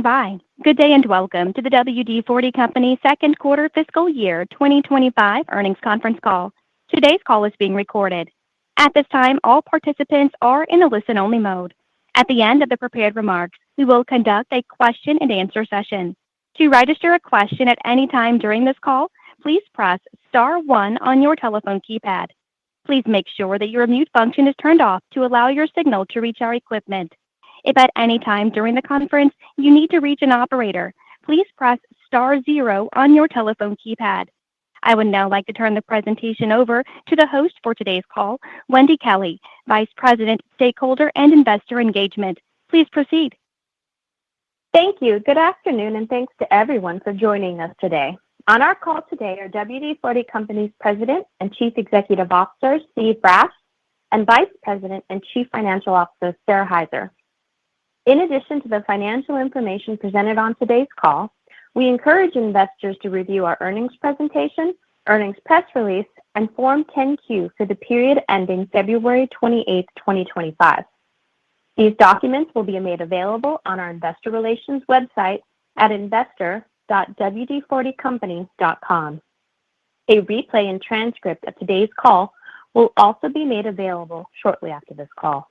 By. Good day and welcome to the WD-40 Company second quarter fiscal year 2025 earnings conference call. Today's call is being recorded. At this time, all participants are in a listen-only mode. At the end of the prepared remarks, we will conduct a question-and-answer session. To register a question at any time during this call, please press star one on your telephone keypad. Please make sure that your mute function is turned off to allow your signal to reach our equipment. If at any time during the conference you need to reach an operator, please press star zero on your telephone keypad. I would now like to turn the presentation over to the host for today's call, Wendy Kelley, Vice President, Stakeholder and Investor Engagement. Please proceed. Thank you. Good afternoon, and thanks to everyone for joining us today. On our call today are WD-40 Company's President and Chief Executive Officer, Steve Brass, and Vice President and Chief Financial Officer, Sara Hyzer. In addition to the financial information presented on today's call, we encourage investors to review our earnings presentation, earnings press release, and Form 10-Q for the period ending February 28, 2025. These documents will be made available on our investor relations website at investor.wd40company.com. A replay and transcript of today's call will also be made available shortly after this call.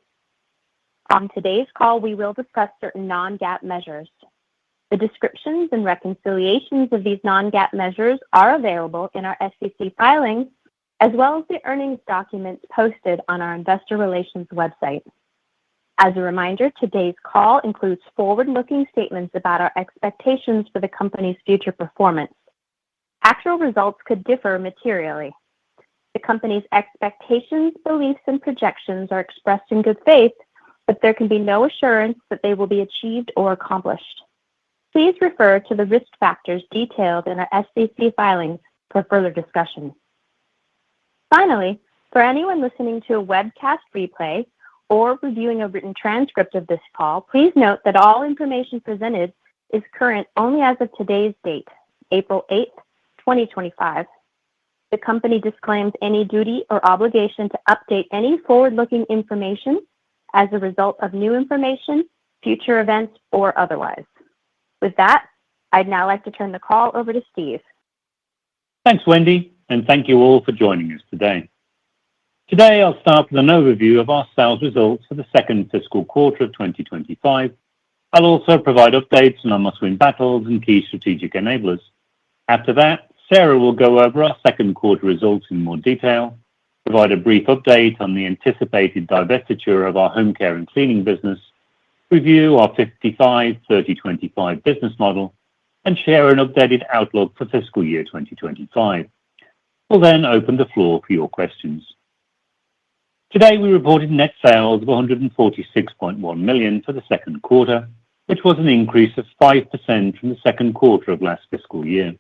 On today's call, we will discuss certain non-GAAP measures. The descriptions and reconciliations of these non-GAAP measures are available in our SEC filings, as well as the earnings documents posted on our investor relations website. As a reminder, today's call includes forward-looking statements about our expectations for the company's future performance. Actual results could differ materially. The company's expectations, beliefs, and projections are expressed in good faith, but there can be no assurance that they will be achieved or accomplished. Please refer to the risk factors detailed in our SEC filings for further discussion. Finally, for anyone listening to a webcast replay or reviewing a written transcript of this call, please note that all information presented is current only as of today's date, April 8, 2025. The company disclaims any duty or obligation to update any forward-looking information as a result of new information, future events, or otherwise. With that, I'd now like to turn the call over to Steve. Thanks, Wendy, and thank you all for joining us today. Today, I'll start with an overview of our sales results for the second fiscal quarter of 2025. I'll also provide updates on our must-win battles and key strategic enablers. After that, Sara will go over our second quarter results in more detail, provide a brief update on the anticipated divestiture of our home care and cleaning business, review our 55-30-25 business model, and share an updated outlook for fiscal year 2025. We'll then open the floor for your questions. Today, we reported net sales of $146.1 million for the second quarter, which was an increase of 5% from the second quarter of last fiscal year.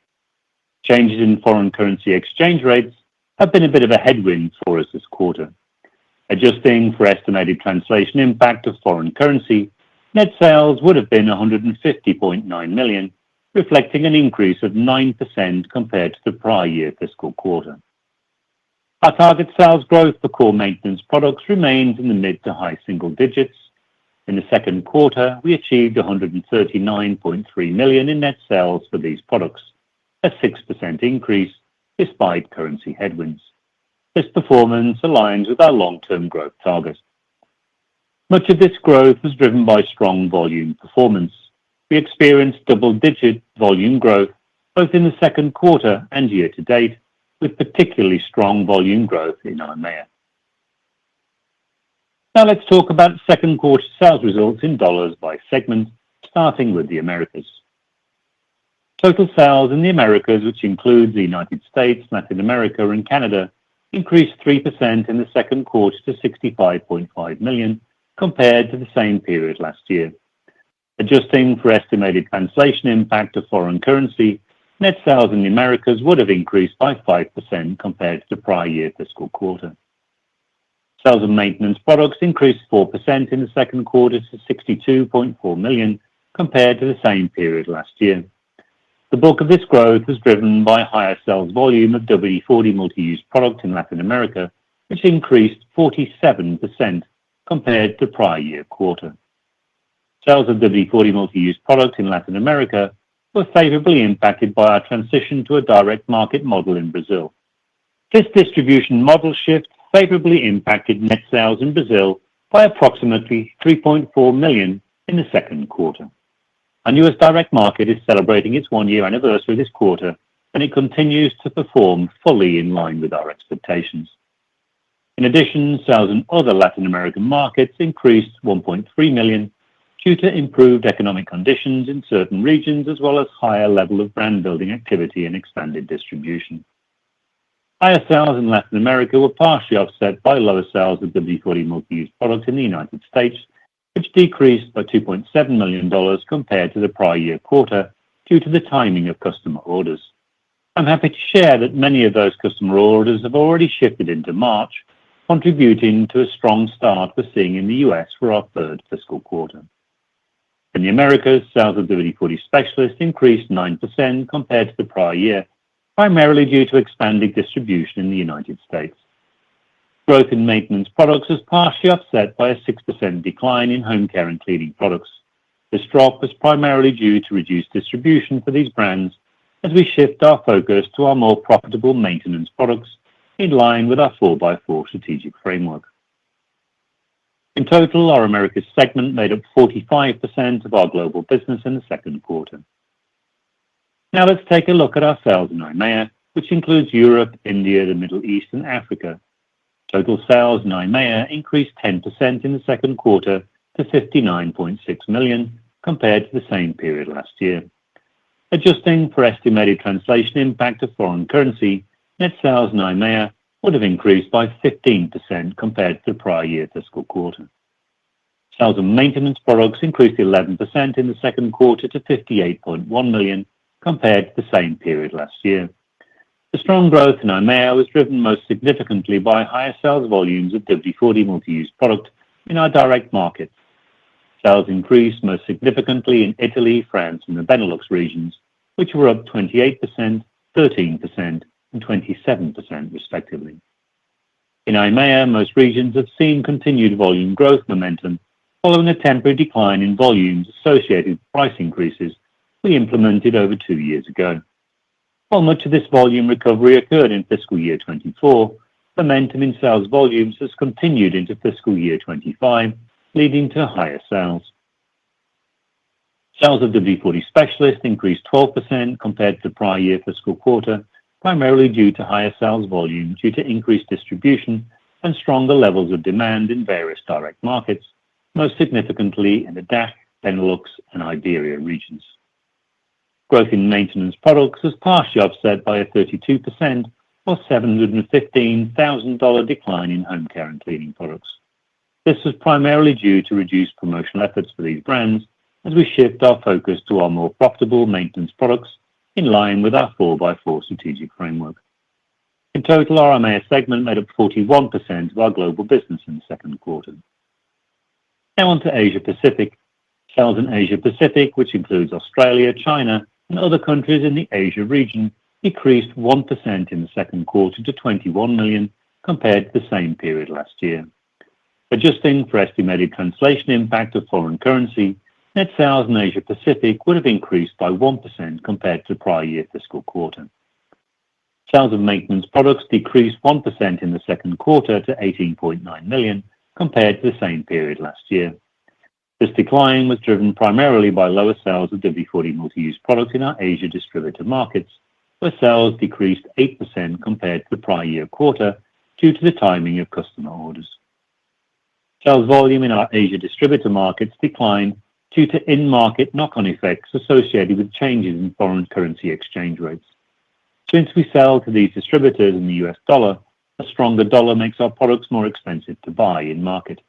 Changes in foreign currency exchange rates have been a bit of a headwind for us this quarter. Adjusting for estimated translation impact of foreign currency, net sales would have been $150.9 million, reflecting an increase of 9% compared to the prior year fiscal quarter. Our target sales growth for core maintenance products remains in the mid to high single digits. In the second quarter, we achieved $139.3 million in net sales for these products, a 6% increase despite currency headwinds. This performance aligns with our long-term growth target. Much of this growth was driven by strong volume performance. We experienced double-digit volume growth both in the second quarter and year-to-date, with particularly strong volume growth in EMEA. Now let's talk about second quarter sales results in dollars by segment, starting with the Americas. Total sales in the Americas, which includes the United States, Latin America, and Canada, increased 3% in the second quarter to $65.5 million compared to the same period last year. Adjusting for estimated translation impact of foreign currency, net sales in the Americas would have increased by 5% compared to the prior year fiscal quarter. Sales of maintenance products increased 4% in the second quarter to $62.4 million compared to the same period last year. The bulk of this growth was driven by higher sales volume of WD-40 multi-use product in Latin America, which increased 47% compared to the prior year quarter. Sales of WD-40 multi-use products in Latin America were favorably impacted by our transition to a direct market model in Brazil. This distribution model shift favorably impacted net sales in Brazil by approximately $3.4 million in the second quarter. Our newest direct market is celebrating its one-year anniversary this quarter, and it continues to perform fully in line with our expectations. In addition, sales in other Latin American markets increased $1.3 million due to improved economic conditions in certain regions, as well as higher level of brand building activity and expanded distribution. Higher sales in Latin America were partially offset by lower sales of WD-40 multi-use products in the United States, which decreased by $2.7 million compared to the prior year quarter due to the timing of customer orders. I'm happy to share that many of those customer orders have already shifted into March, contributing to a strong start we're seeing in the U.S. for our third fiscal quarter. In the Americas, sales of WD-40 Specialist increased 9% compared to the prior year, primarily due to expanded distribution in the United States. Growth in maintenance products was partially offset by a 6% decline in home care and cleaning products. This drop was primarily due to reduced distribution for these brands as we shift our focus to our more profitable maintenance products in line with our 4x4 strategic framework. In total, our Americas segment made up 45% of our global business in the second quarter. Now let's take a look at our sales in EIMEA, which includes Europe, India, the Middle East, and Africa. Total sales in EIMEA increased 10% in the second quarter to $59.6 million compared to the same period last year. Adjusting for estimated translation impact of foreign currency, net sales in EIMEA would have increased by 15% compared to the prior year fiscal quarter. Sales of maintenance products increased 11% in the second quarter to $58.1 million compared to the same period last year. The strong growth in EIMEA was driven most significantly by higher sales volumes of WD-40 multi-use product in our direct markets. Sales increased most significantly in Italy, France, and the Benelux regions, which were up 28%, 13%, and 27% respectively. In EIMEA, most regions have seen continued volume growth momentum following a temporary decline in volumes associated with price increases we implemented over 2 years ago. While much of this volume recovery occurred in fiscal year 24, momentum in sales volumes has continued into fiscal year 25, leading to higher sales. Sales of WD-40 Specialist increased 12% compared to the prior year fiscal quarter, primarily due to higher sales volume due to increased distribution and stronger levels of demand in various direct markets, most significantly in the DACH, Benelux, and Iberia regions. Growth in maintenance products was partially offset by a 32% or $715,000 decline in home care and cleaning products. This was primarily due to reduced promotional efforts for these brands as we shift our focus to our more profitable maintenance products in line with our 4x4 strategic framework. In total, our EIMEA segment made up 41% of our global business in the second quarter. Now on to Asia Pacific. Sales in Asia Pacific, which includes Australia, China, and other countries in the Asia region, decreased 1% in the second quarter to $21 million compared to the same period last year. Adjusting for estimated translation impact of foreign currency, net sales in Asia Pacific would have increased by 1% compared to the prior year fiscal quarter. Sales of maintenance products decreased 1% in the second quarter to $18.9 million compared to the same period last year. This decline was driven primarily by lower sales of WD-40 multi-use products in our Asia distributor markets, where sales decreased 8% compared to the prior year quarter due to the timing of customer orders. Sales volume in our Asia distributor markets declined due to in-market knock-on effects associated with changes in foreign currency exchange rates. Since we sell to these distributors in the US dollar, a stronger dollar makes our products more expensive to buy in market.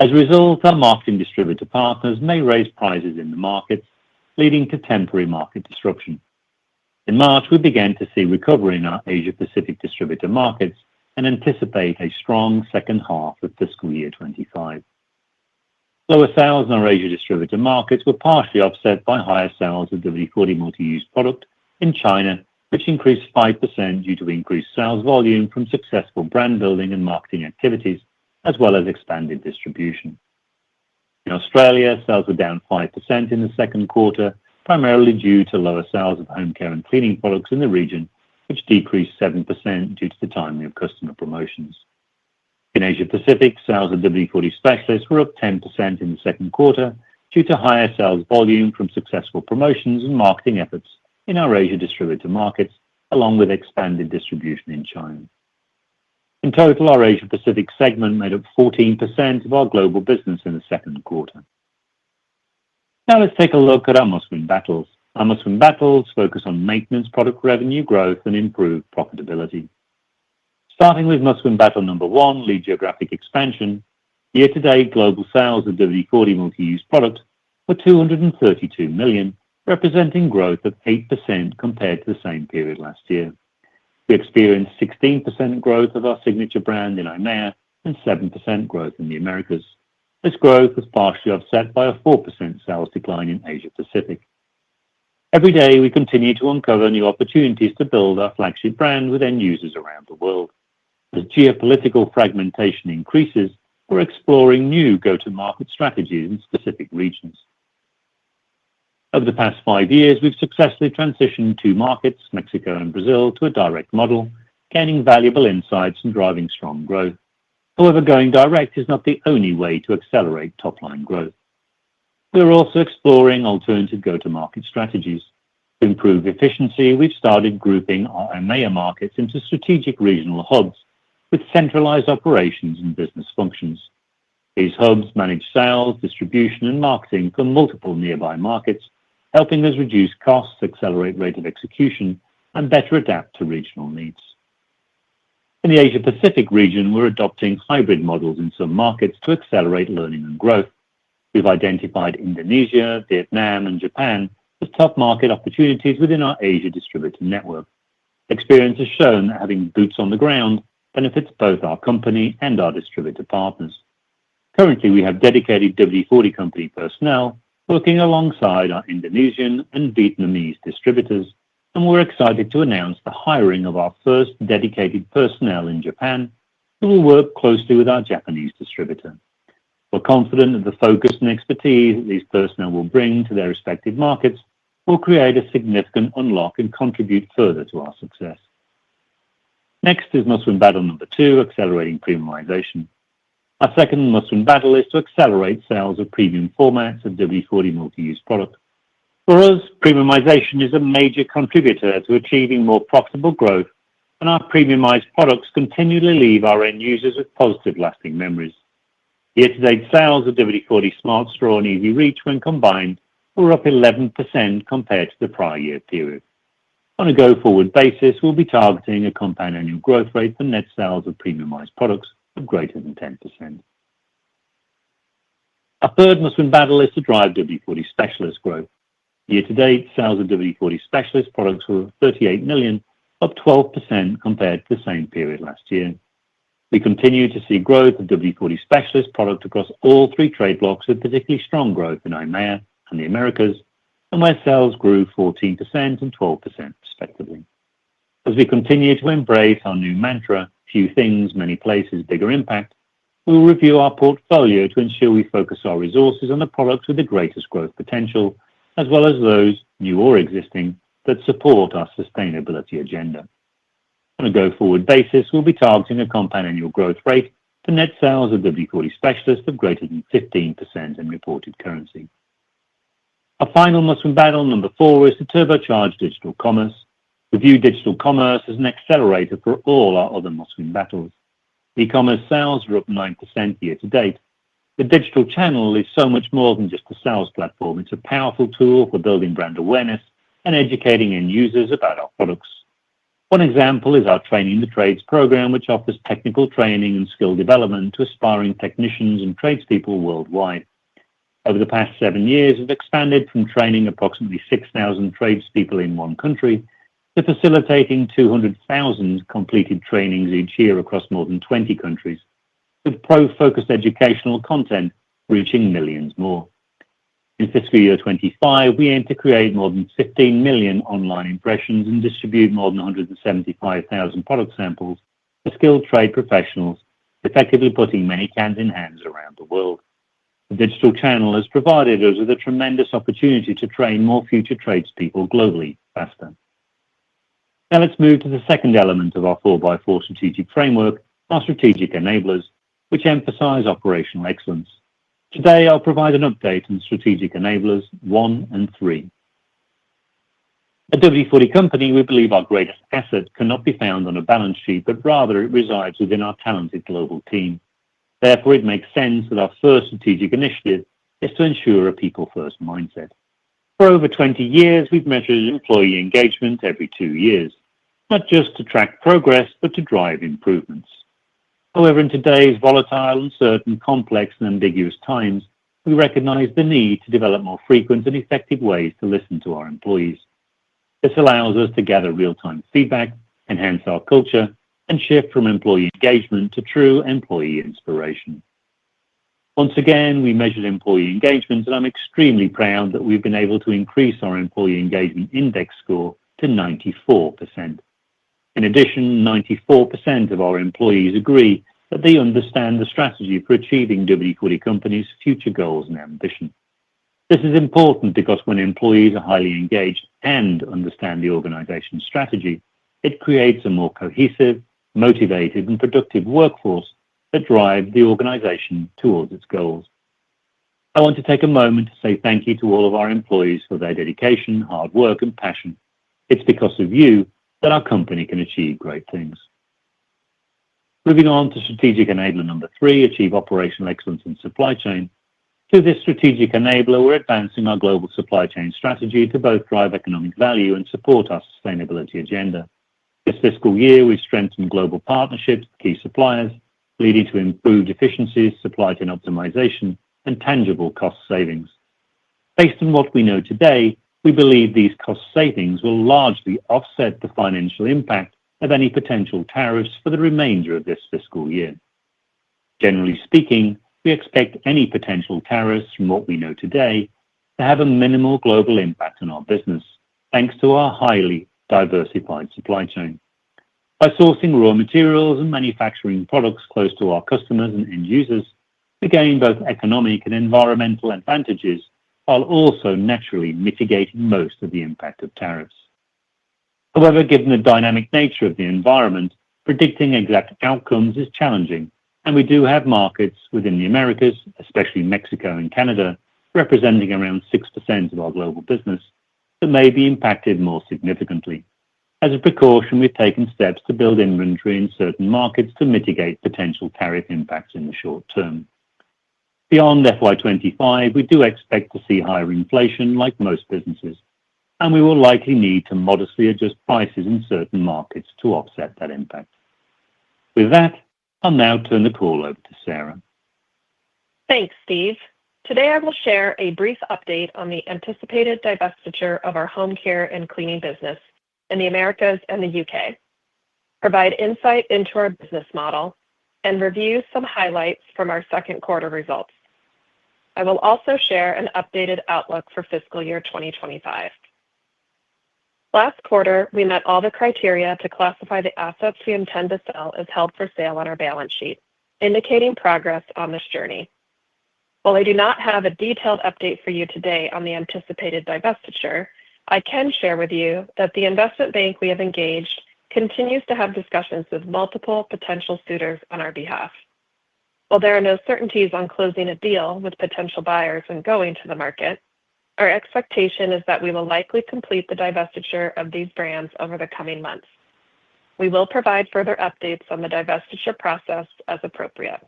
As a result, our marketing distributor partners may raise prices in the markets, leading to temporary market disruption. In March, we began to see recovery in our Asia Pacific distributor markets and anticipate a strong second half of fiscal year 25. Lower sales in our Asia distributor markets were partially offset by higher sales of WD-40 multi-use product in China, which increased 5% due to increased sales volume from successful brand building and marketing activities, as well as expanded distribution. In Australia, sales were down 5% in the second quarter, primarily due to lower sales of home care and cleaning products in the region, which decreased 7% due to the timing of customer promotions. In Asia Pacific, sales of WD-40 Specialist were up 10% in the second quarter due to higher sales volume from successful promotions and marketing efforts in our Asia distributor markets, along with expanded distribution in China. In total, our Asia Pacific segment made up 14% of our global business in the second quarter. Now let's take a look at our must-win battles. Our must-win battles focus on maintenance product revenue growth and improved profitability. Starting with must-win battle number 1, lead geographic expansion, year-to-date global sales of WD-40 multi-use product were $232 million, representing growth of 8% compared to the same period last year. We experienced 16% growth of our signature brand in EMEA and 7% growth in the Americas. This growth was partially offset by a 4% sales decline in Asia Pacific. Every day, we continue to uncover new opportunities to build our flagship brand with end users around the world. As geopolitical fragmentation increases, we're exploring new go-to-market strategies in specific regions. Over the past 5 years, we've successfully transitioned 2 markets, Mexico and Brazil, to a direct model, gaining valuable insights and driving strong growth. However, going direct is not the only way to accelerate top-line growth. We're also exploring alternative go-to-market strategies. To improve efficiency, we've started grouping our EMEA markets into strategic regional hubs with centralized operations and business functions. These hubs manage sales, distribution, and marketing for multiple nearby markets, helping us reduce costs, accelerate rate of execution, and better adapt to regional needs. In the Asia Pacific region, we're adopting hybrid models in some markets to accelerate learning and growth. We've identified Indonesia, Vietnam, and Japan as top market opportunities within our Asia distributor network. Experience has shown that having boots on the ground benefits both our company and our distributor partners. Currently, we have dedicated WD-40 Company personnel working alongside our Indonesian and Vietnamese distributors, and we're excited to announce the hiring of our first dedicated personnel in Japan, who will work closely with our Japanese distributor. We're confident that the focus and expertise that these personnel will bring to their respective markets will create a significant unlock and contribute further to our success. Next is must-win battle number 2, accelerating premiumization. Our second must-win battle is to accelerate sales of premium formats of WD-40 multi-use product. For us, premiumization is a major contributor to achieving more profitable growth, and our premiumized products continually leave our end users with positive lasting memories. Year-to-date sales of WD-40 Smart Straw and Easy Reach, when combined, were up 11% compared to the prior year period. On a go-forward basis, we'll be targeting a compound annual growth rate for net sales of premiumized products of greater than 10%. Our third must-win battle is to drive WD-40 Specialist growth. Year-to-date, sales of WD-40 Specialist products were $38 million, up 12% compared to the same period last year. We continue to see growth of WD-40 Specialist product across all 3 trade blocks, with particularly strong growth in EMEA and the Americas, and where sales grew 14% and 12% respectively. As we continue to embrace our new mantra, few things, many places, bigger impact, we will review our portfolio to ensure we focus our resources on the products with the greatest growth potential, as well as those, new or existing, that support our sustainability agenda. On a go-forward basis, we'll be targeting a compound annual growth rate for net sales of WD-40 Specialist of greater than 15% in reported currency. Our final must-win battle, number 4, is to turbocharge digital commerce. We view digital commerce as an accelerator for all our other must-win battles. E-commerce sales are up 9% year-to-date. The digital channel is so much more than just a sales platform. It's a powerful tool for building brand awareness and educating end users about our products. One example is our Training the Trades program, which offers technical training and skill development to aspiring technicians and tradespeople worldwide. Over the past 7 years, we've expanded from training approximately 6,000 tradespeople in one country to facilitating 200,000 completed trainings each year across more than 20 countries, with pro-focused educational content reaching millions more. In fiscal year 25, we aim to create more than 15 million online impressions and distribute more than 175,000 product samples for skilled trade professionals, effectively putting many cans in hands around the world. The digital channel has provided us with a tremendous opportunity to train more future tradespeople globally faster. Now let's move to the second element of our 4x4 strategic framework, our strategic enablers, which emphasize operational excellence. Today, I'll provide an update on strategic enablers 1 and 3. At WD-40 Company, we believe our greatest asset cannot be found on a balance sheet, but rather it resides within our talented global team. Therefore, it makes sense that our first strategic initiative is to ensure a people-first mindset. For over 20 years, we've measured employee engagement every 2 years, not just to track progress, but to drive improvements. However, in today's volatile, uncertain, complex, and ambiguous times, we recognize the need to develop more frequent and effective ways to listen to our employees. This allows us to gather real-time feedback, enhance our culture, and shift from employee engagement to true employee inspiration. Once again, we measured employee engagement, and I'm extremely proud that we've been able to increase our employee engagement index score to 94%. In addition, 94% of our employees agree that they understand the strategy for achieving WD-40 Company's future goals and ambition. This is important because when employees are highly engaged and understand the organization's strategy, it creates a more cohesive, motivated, and productive workforce that drive the organization towards its goals. I want to take a moment to say thank you to all of our employees for their dedication, hard work, and passion. It's because of you that our company can achieve great things. Moving on to strategic enabler number 3, achieve operational excellence in supply chain. Through this strategic enabler, we're advancing our global supply chain strategy to both drive economic value and support our sustainability agenda. This fiscal year, we've strengthened global partnerships with key suppliers, leading to improved efficiencies, supply chain optimization, and tangible cost savings. Based on what we know today, we believe these cost savings will largely offset the financial impact of any potential tariffs for the remainder of this fiscal year. Generally speaking, we expect any potential tariffs from what we know today to have a minimal global impact on our business, thanks to our highly diversified supply chain. By sourcing raw materials and manufacturing products close to our customers and end users, we gain both economic and environmental advantages, while also naturally mitigating most of the impact of tariffs. However, given the dynamic nature of the environment, predicting exact outcomes is challenging, and we do have markets within the Americas, especially Mexico and Canada, representing around 6% of our global business, that may be impacted more significantly. As a precaution, we've taken steps to build inventory in certain markets to mitigate potential tariff impacts in the short term. Beyond FY25, we do expect to see higher inflation like most businesses, and we will likely need to modestly adjust prices in certain markets to offset that impact. With that, I'll now turn the call over to Sarah. Thanks, Steve. Today I will share a brief update on the anticipated divestiture of our home care and cleaning business in the Americas and the UK, provide insight into our business model, and review some highlights from our second quarter results. I will also share an updated outlook for fiscal year 2025. Last quarter, we met all the criteria to classify the assets we intend to sell as held for sale on our balance sheet, indicating progress on this journey. While I do not have a detailed update for you today on the anticipated divestiture, I can share with you that the investment bank we have engaged continues to have discussions with multiple potential suitors on our behalf. While there are no certainties on closing a deal with potential buyers and going to the market, our expectation is that we will likely complete the divestiture of these brands over the coming months. We will provide further updates on the divestiture process as appropriate.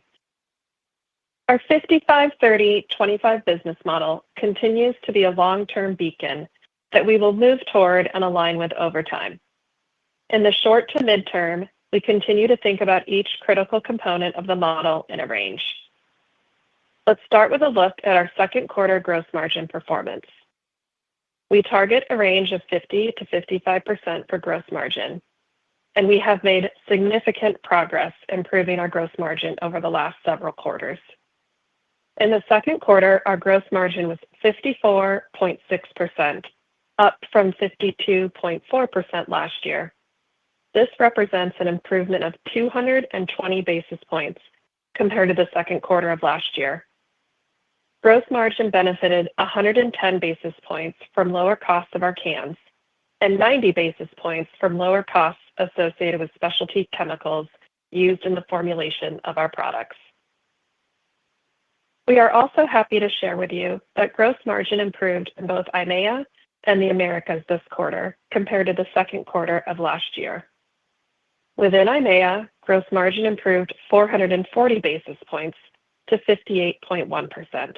Our 55-30-25 business model continues to be a long-term beacon that we will move toward and align with over time. In the short to midterm, we continue to think about each critical component of the model in a range. Let's start with a look at our second quarter gross margin performance. We target a range of 50 to 55% for gross margin, and we have made significant progress improving our gross margin over the last several quarters. In the second quarter, our gross margin was 54.6%, up from 52.4% last year. This represents an improvement of 220 basis points compared to the second quarter of last year. Gross margin benefited 110 basis points from lower costs of our cans and 90 basis points from lower costs associated with specialty chemicals used in the formulation of our products. We are also happy to share with you that gross margin improved in both IMEA and the Americas this quarter compared to the second quarter of last year. Within IMEA, gross margin improved 440 basis points to 58.1%.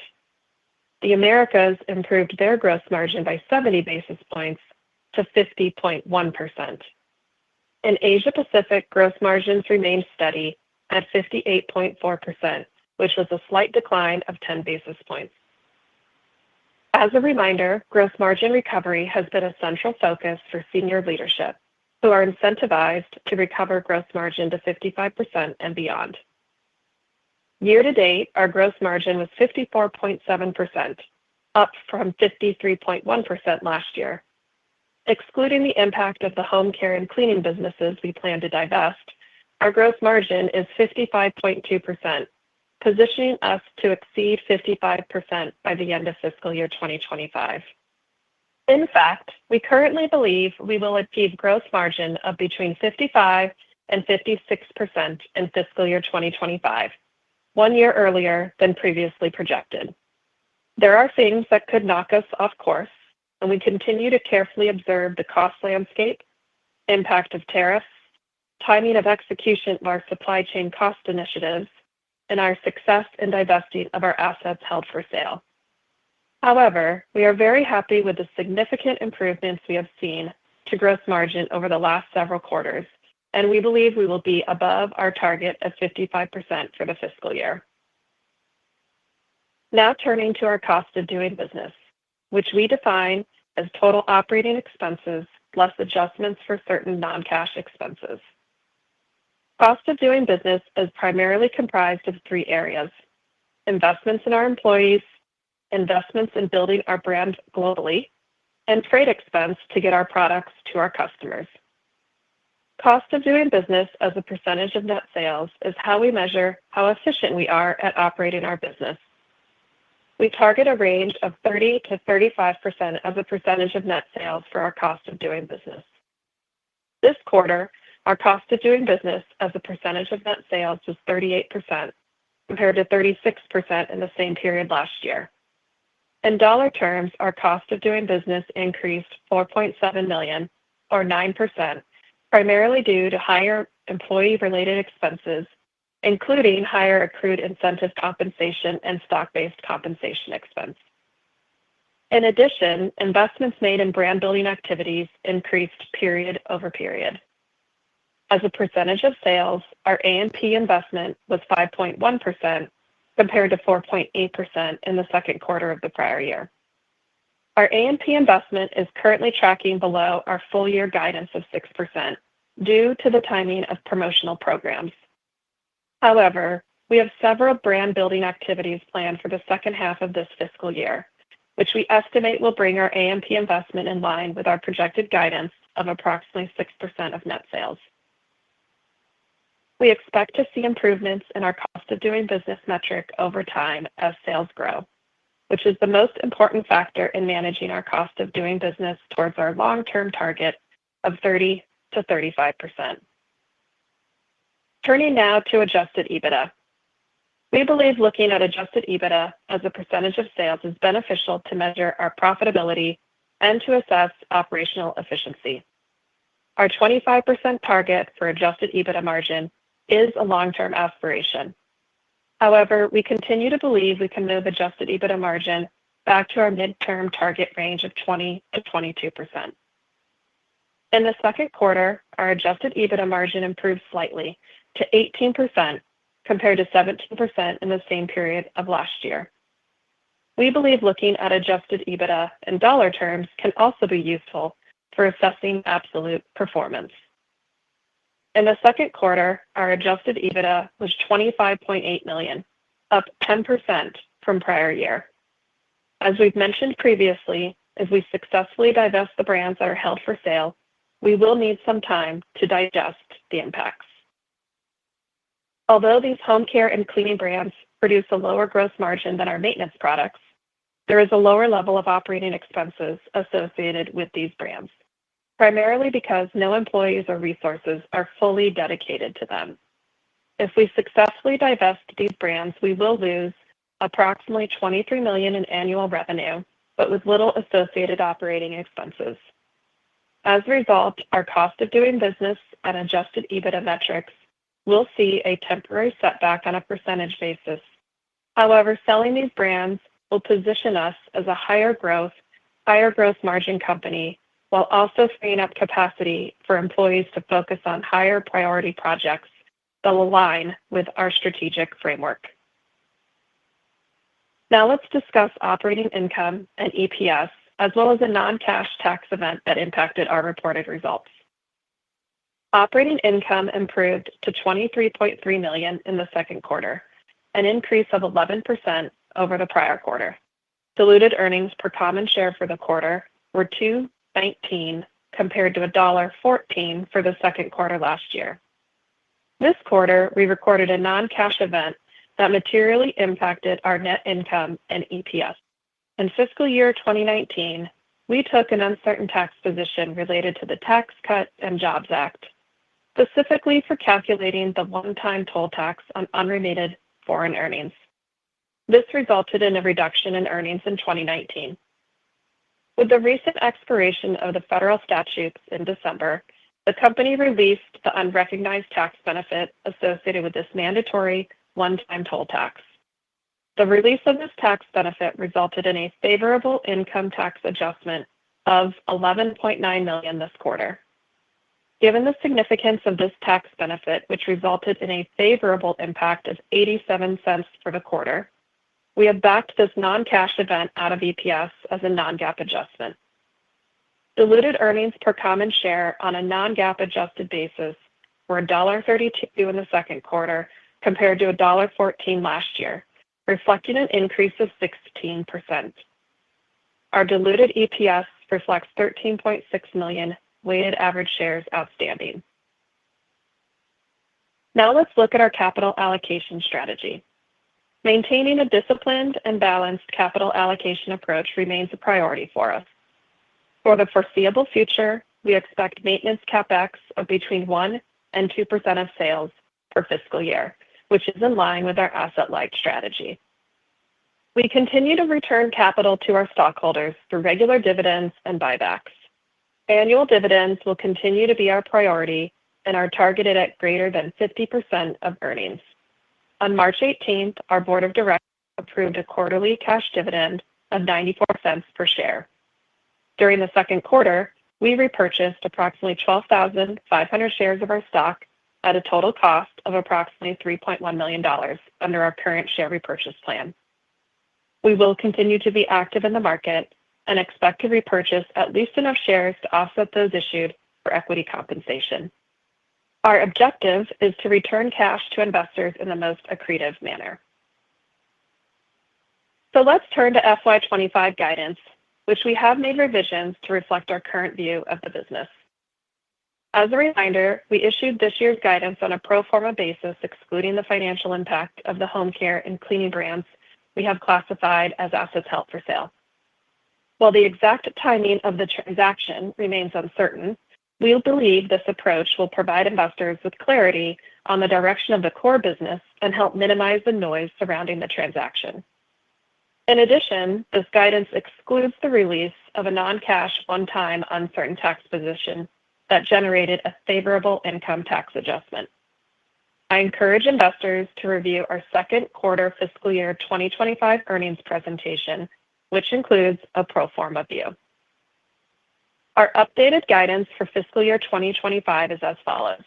The Americas improved their gross margin by 70 basis points to 50.1%. In Asia Pacific, gross margins remained steady at 58.4%, which was a slight decline of 10 basis points. As a reminder, gross margin recovery has been a central focus for senior leadership, who are incentivized to recover gross margin to 55% and beyond. Year to date, our gross margin was 54.7%, up from 53.1% last year. Excluding the impact of the home care and cleaning businesses we plan to divest, our gross margin is 55.2%, positioning us to exceed 55% by the end of fiscal year 2025. In fact, we currently believe we will achieve gross margin of between 55 and 56% in fiscal year 2025, 1 year earlier than previously projected. There are things that could knock us off course, and we continue to carefully observe the cost landscape, impact of tariffs, timing of execution of our supply chain cost initiatives, and our success in divesting of our assets held for sale. However, we are very happy with the significant improvements we have seen to gross margin over the last several quarters, and we believe we will be above our target of 55% for the fiscal year. Now turning to our cost of doing business, which we define as total operating expenses less adjustments for certain non-cash expenses. Cost of doing business is primarily comprised of 3 areas: investments in our employees, investments in building our brand globally, and freight expense to get our products to our customers. Cost of doing business as a percentage of net sales is how we measure how efficient we are at operating our business. We target a range of 30 to 35% as a percentage of net sales for our cost of doing business. This quarter, our cost of doing business as a percentage of net sales was 38%, compared to 36% in the same period last year. In dollar terms, our cost of doing business increased $4.7 million, or 9%, primarily due to higher employee-related expenses, including higher accrued incentive compensation and stock-based compensation expense. In addition, investments made in brand-building activities increased period over period. As a percentage of sales, our A&P investment was 5.1%, compared to 4.8% in the second quarter of the prior year. Our A&P investment is currently tracking below our full-year guidance of 6% due to the timing of promotional programs. However, we have several brand-building activities planned for the second half of this fiscal year, which we estimate will bring our A&P investment in line with our projected guidance of approximately 6% of net sales. We expect to see improvements in our cost of doing business metric over time as sales grow, which is the most important factor in managing our cost of doing business towards our long-term target of 30 to 35%. Turning now to adjusted EBITDA. We believe looking at adjusted EBITDA as a percentage of sales is beneficial to measure our profitability and to assess operational efficiency. Our 25% target for adjusted EBITDA margin is a long-term aspiration. However, we continue to believe we can move adjusted EBITDA margin back to our midterm target range of 20 to 22%. In the second quarter, our adjusted EBITDA margin improved slightly to 18%, compared to 17% in the same period of last year. We believe looking at adjusted EBITDA in dollar terms can also be useful for assessing absolute performance. In the second quarter, our adjusted EBITDA was $25.8 million, up 10% from prior year. As we've mentioned previously, as we successfully divest the brands that are held for sale, we will need some time to digest the impacts. Although these home care and cleaning brands produce a lower gross margin than our maintenance products, there is a lower level of operating expenses associated with these brands, primarily because no employees or resources are fully dedicated to them. If we successfully divest these brands, we will lose approximately $23 million in annual revenue, but with little associated operating expenses. As a result, our cost of doing business and adjusted EBITDA metrics will see a temporary setback on a percentage basis. However, selling these brands will position us as a higher growth, higher gross margin company while also freeing up capacity for employees to focus on higher priority projects that will align with our strategic framework. Now let's discuss operating income and EPS, as well as a non-cash tax event that impacted our reported results. Operating income improved to $23.3 million in the second quarter, an increase of 11% over the prior quarter. Diluted earnings per common share for the quarter were $2.19 compared to $1.14 for the second quarter last year. This quarter, we recorded a non-cash event that materially impacted our net income and EPS. In fiscal year 2019, we took an uncertain tax position related to the Tax Cuts and Jobs Act, specifically for calculating the one-time toll tax on unremitted foreign earnings. This resulted in a reduction in earnings in 2019. With the recent expiration of the federal statutes in December, the company released the unrecognized tax benefit associated with this mandatory one-time toll tax. The release of this tax benefit resulted in a favorable income tax adjustment of $11.9 million this quarter. Given the significance of this tax benefit, which resulted in a favorable impact of 87 cents for the quarter, we have backed this non-cash event out of EPS as a non-GAAP adjustment. Diluted earnings per common share on a non-GAAP adjusted basis were $1.32 in the second quarter compared to $1.14 last year, reflecting an increase of 16%. Our diluted EPS reflects 13.6 million weighted average shares outstanding. Now let's look at our capital allocation strategy. Maintaining a disciplined and balanced capital allocation approach remains a priority for us. For the foreseeable future, we expect maintenance CapEx of between 1% and 2% of sales per fiscal year, which is in line with our asset-light strategy. We continue to return capital to our stockholders through regular dividends and buybacks. Annual dividends will continue to be our priority and are targeted at greater than 50% of earnings. On March 18th, our board of directors approved a quarterly cash dividend of 94 cents per share. During the second quarter, we repurchased approximately 12,500 shares of our stock at a total cost of approximately $3.1 million under our current share repurchase plan. We will continue to be active in the market and expect to repurchase at least enough shares to offset those issued for equity compensation. Our objective is to return cash to investors in the most accretive manner. So let's turn to FY25 guidance, which we have made revisions to reflect our current view of the business. As a reminder, we issued this year's guidance on a pro forma basis, excluding the financial impact of the home care and cleaning brands we have classified as assets held for sale. While the exact timing of the transaction remains uncertain, we believe this approach will provide investors with clarity on the direction of the core business and help minimize the noise surrounding the transaction. In addition, this guidance excludes the release of a non-cash one-time uncertain tax position that generated a favorable income tax adjustment. I encourage investors to review our second quarter fiscal year 2025 earnings presentation, which includes a pro forma view. Our updated guidance for fiscal year 2025 is as follows.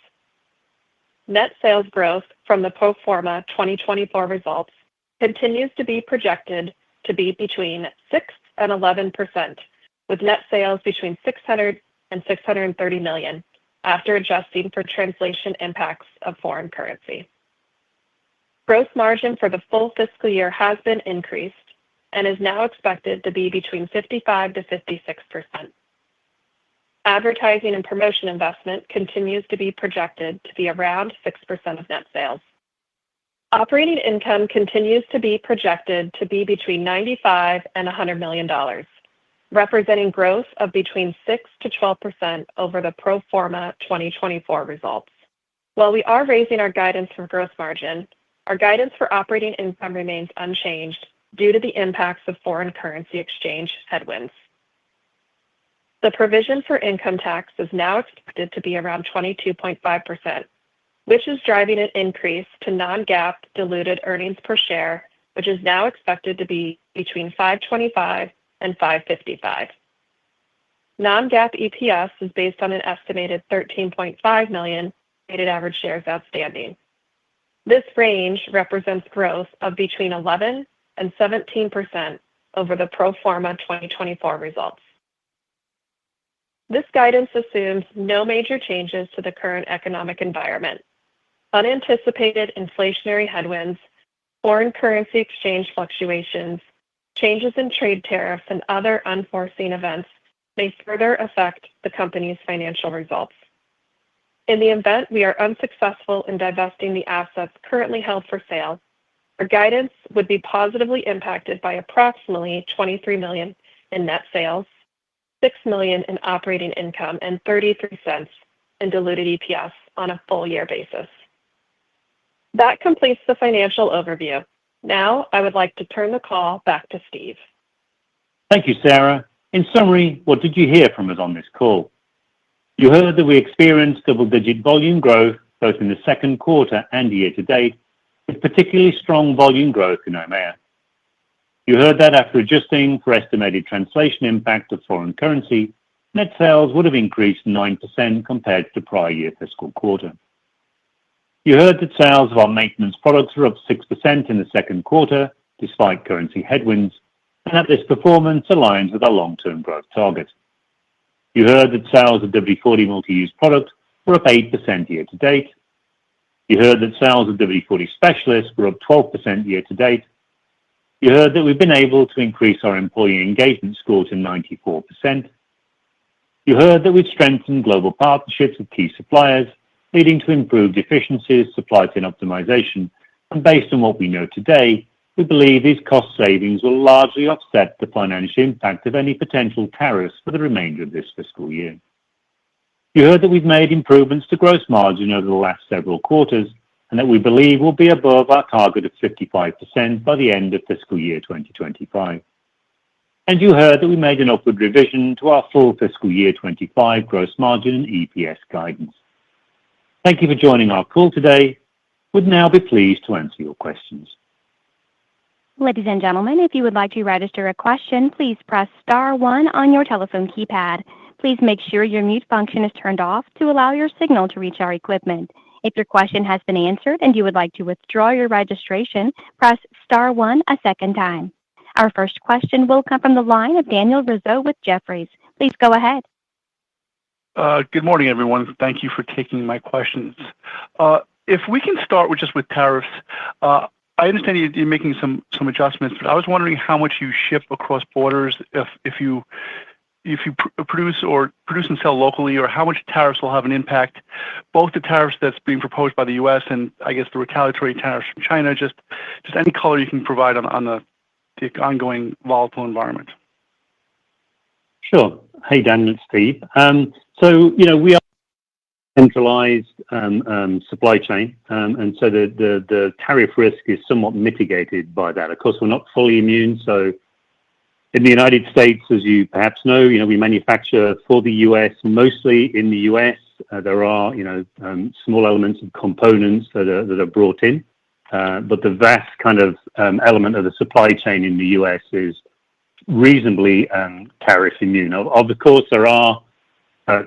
Net sales growth from the pro forma 2024 results continues to be projected to be between 6% and 11%, with net sales between $600 and $630 million, after adjusting for translation impacts of foreign currency. Gross margin for the full fiscal year has been increased and is now expected to be between 55% to 56%. Advertising and promotion investment continues to be projected to be around 6% of net sales. Operating income continues to be projected to be between $95 and $100 million, representing growth of between 6 to 12% over the pro forma 2024 results. While we are raising our guidance for gross margin, our guidance for operating income remains unchanged due to the impacts of foreign currency exchange headwinds. The provision for income tax is now expected to be around 22.5%, which is driving an increase to non-GAAP diluted earnings per share, which is now expected to be between $5.25 and $5.55. Non-GAAP EPS is based on an estimated 13.5 million weighted average shares outstanding. This range represents growth of between 11 and 17% over the pro forma 2024 results. This guidance assumes no major changes to the current economic environment. Unanticipated inflationary headwinds, foreign currency exchange fluctuations, changes in trade tariffs, and other unforeseen events may further affect the company's financial results. In the event we are unsuccessful in divesting the assets currently held for sale, our guidance would be positively impacted by approximately $23 million in net sales, $6 million in operating income, and 33 cents in diluted EPS on a full year basis. That completes the financial overview. Now, I would like to turn the call back to Steve. Thank you, Sarah. In summary, what did you hear from us on this call? You heard that we experienced double-digit volume growth both in the second quarter and year-to-date, with particularly strong volume growth in EMEA. You heard that after adjusting for estimated translation impact of foreign currency, net sales would have increased 9% compared to the prior year fiscal quarter. You heard that sales of our maintenance products were up 6% in the second quarter, despite currency headwinds, and that this performance aligns with our long-term growth target. You heard that sales of WD-40 multi-use products were up 8% year-to-date. You heard that sales of WD-40 Specialist were up 12% year-to-date. You heard that we've been able to increase our employee engagement score to 94%. You heard that we've strengthened global partnerships with key suppliers, leading to improved efficiencies, supply chain optimization, and based on what we know today, we believe these cost savings will largely offset the financial impact of any potential tariffs for the remainder of this fiscal year. You heard that we've made improvements to gross margin over the last several quarters, and that we believe will be above our target of 55% by the end of fiscal year 2025. And you heard that we made an upward revision to our full fiscal year 25 gross margin and EPS guidance. Thank you for joining our call today. We'd now be pleased to answer your questions. Ladies and gentlemen, if you would like to register a question, please press *1 on your telephone keypad. Please make sure your mute function is turned off to allow your signal to reach our equipment. If your question has been answered and you would like to withdraw your registration, press *1 a second time. Our first question will come from the line of Daniel Rizzo with Jefferies. Please go ahead. Good morning, everyone. Thank you for taking my questions. If we can start with tariffs, I understand you're making some adjustments, but I was wondering how much you ship across borders if you produce and sell locally, or how much tariffs will have an impact, both the tariffs that's being proposed by the U.S. and I guess the retaliatory tariffs from China. Just any color you can provide on the ongoing volatile environment. Sure. Hey, Dan, it's Steve. We are centralized supply chain, and so the tariff risk is somewhat mitigated by that. Of course, we're not fully immune. So in the United States, as you perhaps know, we manufacture for the U.S., mostly in the U.S. There are, small elements of components that are brought in, but the vast kind of element of the supply chain in the U.S. is reasonably tariff immune. Of course, there are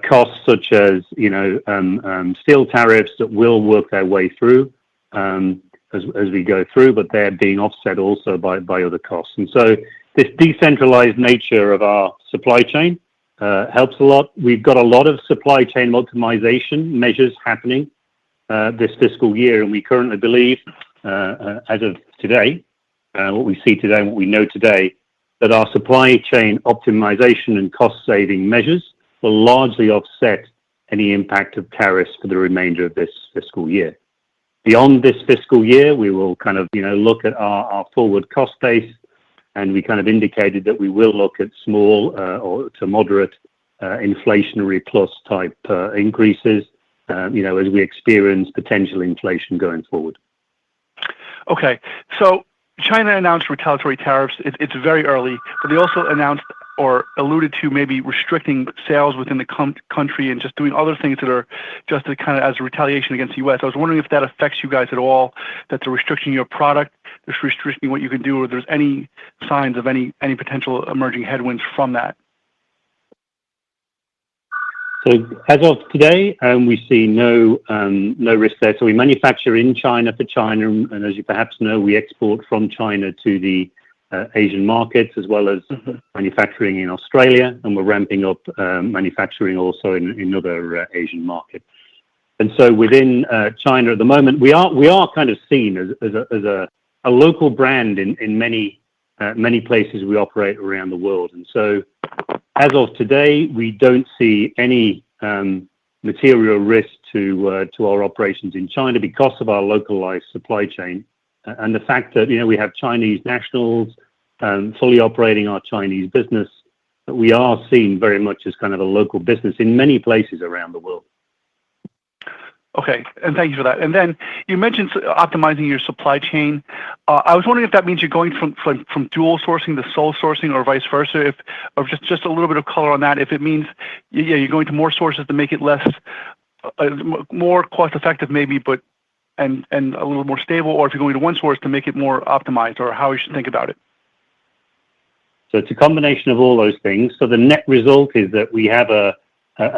costs such as steel tariffs that will work their way through as we go through, but they're being offset also by other costs. And so this decentralized nature of our supply chain helps a lot. We've got a lot of supply chain optimization measures happening this fiscal year, and we currently believe, as of today, what we see today and what we know today, that our supply chain optimization and cost-saving measures will largely offset any impact of tariffs for the remainder of this fiscal year. Beyond this fiscal year, we will kind of, look at our forward cost base, and we kind of indicated that we will look at small or to moderate inflationary plus type increases, as we experience potential inflation going forward. Okay, so China announced retaliatory tariffs. It's very early, but they also announced or alluded to maybe restricting sales within the country and just doing other things that are just kind of as a retaliation against the U.S. I was wondering if that affects you guys at all, that they're restricting your product, they're restricting what you can do, or there's any signs of any potential emerging headwinds from that. So as of today, we see no risk there. So we manufacture in China for China, and as you perhaps know, we export from China to the Asian markets, as well as manufacturing in Australia, and we're ramping up manufacturing also in other Asian markets. And so within China at the moment, we are kind of seen as a local brand in many places we operate around the world. And so as of today, we don't see any material risk to our operations in China because of our localized supply chain. And the fact that, we have Chinese nationals fully operating our Chinese business, that we are seen very much as kind of a local business in many places around the world. Okay, and thank you for that. And then you mentioned optimizing your supply chain. I was wondering if that means you're going from dual sourcing to sole sourcing or vice versa, or just a little bit of color on that. If it means, you're going to more sources to make it less, more cost effective maybe, and a little more stable, or if you're going to one source to make it more optimized, or how we should think about it. So it's a combination of all those things. So the net result is that we have a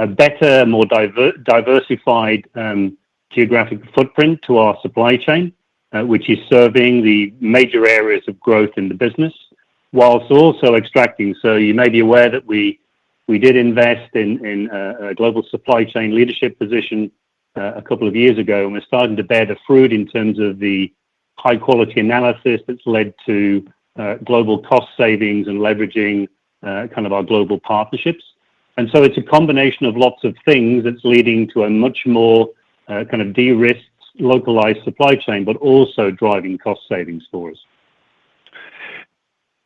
better, more diversified geographic footprint to our supply chain, which is serving the major areas of growth in the business, whilst also extracting. So you may be aware that we did invest in a global supply chain leadership position a couple of years ago, and we're starting to bear the fruit in terms of the high quality analysis that's led to global cost savings and leveraging kind of our global partnerships. And so it's a combination of lots of things that's leading to a much more kind of de-risked, localized supply chain, but also driving cost savings for us.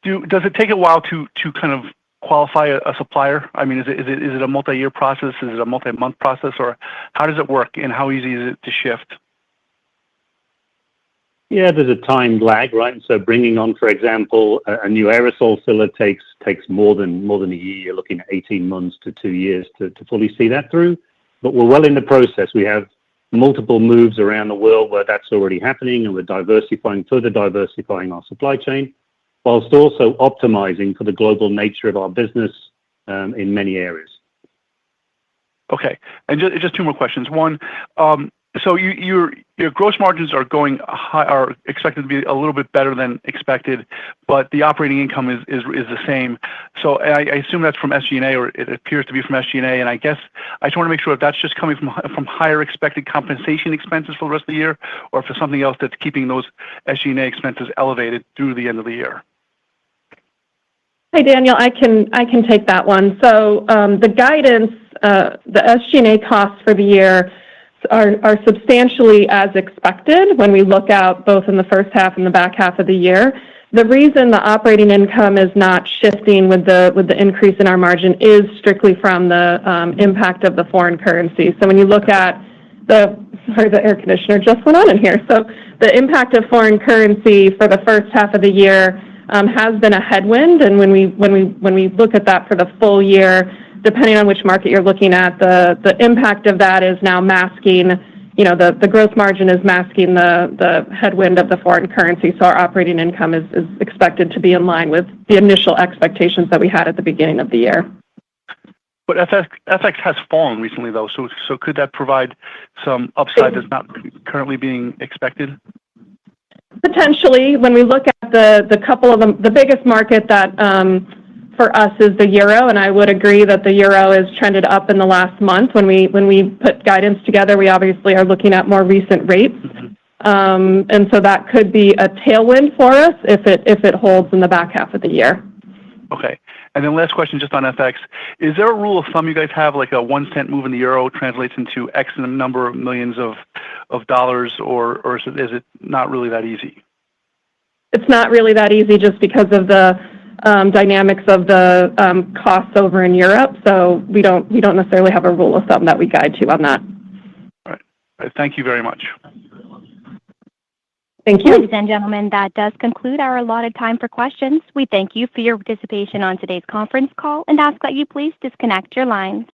Does it take a while to kind of qualify a supplier? I mean, is it a multi-year process? Is it a multi-month process? Or how does it work, and how easy is it to shift? Yeah, there's a time lag, right? And so bringing on, for example, a new aerosol filler takes more than a year. You're looking at 18 months to 2 years to fully see that through. But we're well in the process. We have multiple moves around the world where that's already happening, and we're further diversifying our supply chain, whilst also optimizing for the global nature of our business in many areas. Okay, and just two more questions. One, so your gross margins are expected to be a little bit better than expected, but the operating income is the same. So I assume that's from SG&A, or it appears to be from SG&A. And I guess I just want to make sure if that's just coming from higher expected compensation expenses for the rest of the year, or if there's something else that's keeping those SG&A expenses elevated through the end of the year. Hey, Daniel, I can take that one. So the guidance, the SG&A costs for the year are substantially as expected when we look out both in the first half and the back half of the year. The reason the operating income is not shifting with the increase in our margin is strictly from the impact of the foreign currency. So when you look at the air conditioner just went on in here. So the impact of foreign currency for the first half of the year has been a headwind, and when we look at that for the full year, depending on which market you're looking at, the impact of that is now masking, the gross margin is masking the headwind of the foreign currency. So our operating income is expected to be in line with the initial expectations that we had at the beginning of the year. But FX has fallen recently, though, so could that provide some upside that's not currently being expected? Potentially, when we look at the couple of them, the biggest market that for us is the euro, and I would agree that the euro has trended up in the last month. When we put guidance together, we obviously are looking at more recent rates, and so that could be a tailwind for us if it holds in the back half of the year. Okay, and then last question, just on FX, is there a rule of thumb you guys have, like a 1 cent move in the euro translates into X number of millions of dollars, or is it not really that easy? It's not really that easy just because of the dynamics of the costs over in Europe. So we don't necessarily have a rule of thumb that we guide to on that. All right. Thank you very much. Thank you. Ladies and gentlemen, that does conclude our allotted time for questions. We thank you for your participation on today's conference call and ask that you please disconnect your lines.